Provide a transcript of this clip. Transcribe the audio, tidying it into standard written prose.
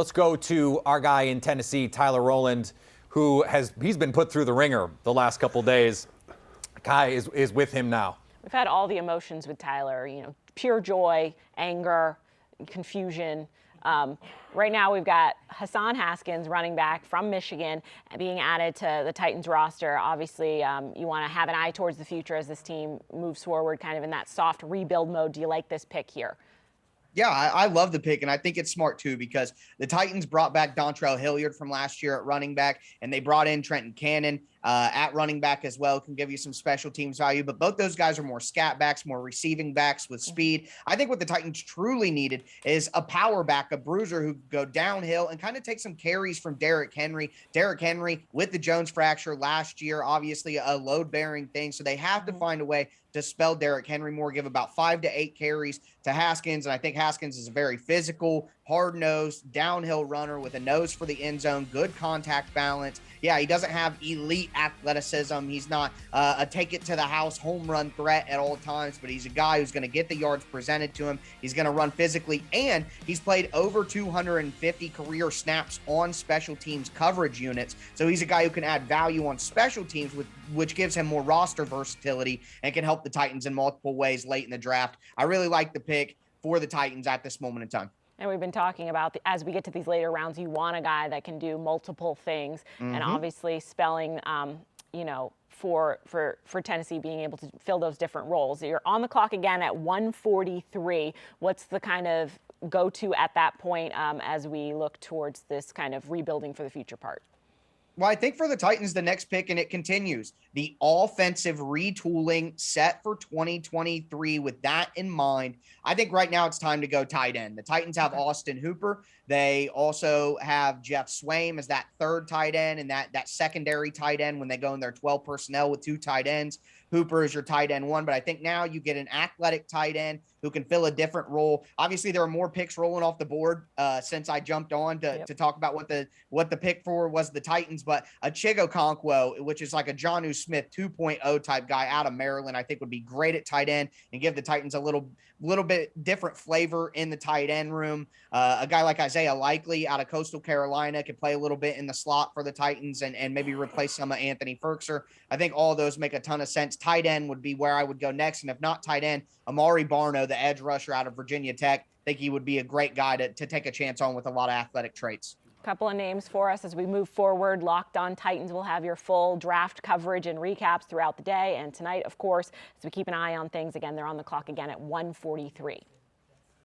Let's go to our guy in Tennessee, Tyler Rowland, he's been put through the ringer the last couple days. Kai is with him now. We've had all the emotions with Tyler, pure joy, anger, confusion. Right now we've got Hassan Haskins, running back from Michigan, being added to the Titans roster. Obviously, you want to have an eye towards the future as this team moves forward, kind of in that soft rebuild mode. Do you like this pick here? Yeah, I love the pick, and I think it's smart, too, because the Titans brought back Dontrell Hilliard from last year at running back, and they brought in Trenton Cannon at running back as well. Can give you some special teams value, but both those guys are more scat backs, more receiving backs with speed. I think what the Titans truly needed is a power back, a bruiser who could go downhill and kind of take some carries from Derrick Henry. Derrick Henry with the Jones fracture last year, obviously a load-bearing thing, so they have to find a way to spell Derrick Henry more, give about 5 to 8 carries to Haskins. And I think Haskins is a very physical, hard-nosed, downhill runner with a nose for the end zone, good contact balance. Yeah, he doesn't have elite athleticism. He's not a take-it-to-the-house home run threat at all times, but he's a guy who's going to get the yards presented to him. He's going to run physically, and he's played over 250 career snaps on special teams coverage units. So he's a guy who can add value on special teams, which gives him more roster versatility and can help the Titans in multiple ways late in the draft. I really like the pick for the Titans at this moment in time. And we've been talking about, as we get to these later rounds, you want a guy that can do multiple things. And obviously spelling, for Tennessee being able to fill those different roles. You're on the clock again at 1:43. What's the kind of go-to at that point as we look towards this kind of rebuilding for the future part? Well, I think for the Titans, the next pick, and it continues, the offensive retooling set for 2023. With that in mind, I think right now it's time to go tight end. The Titans have Austin Hooper. They also have Jeff Swaim as that third tight end and that secondary tight end when they go in their 12 personnel with 2 tight ends. Hooper is your tight end 1, but I think now you get an athletic tight end who can fill a different role. Obviously, there are more picks rolling off the board since I jumped on to talk about what the pick for was the Titans, but a Chigo Okonkwo, which is like a Jonnu Smith 2.0 type guy out of Maryland, I think would be great at tight end and give the Titans a little bit different flavor in the tight end room. A guy like Isaiah Likely out of Coastal Carolina could play a little bit in the slot for the Titans and maybe replace some of Anthony Ferkser. I think all of those make a ton of sense. Tight end would be where I would go next. And if not tight end, Amari Barno, the edge rusher out of Virginia Tech, I think he would be a great guy to take a chance on with a lot of athletic traits. Couple of names for us as we move forward. Locked On Titans will have your full draft coverage and recaps throughout the day. And tonight, of course, as we keep an eye on things, again, they're on the clock again at 1:43.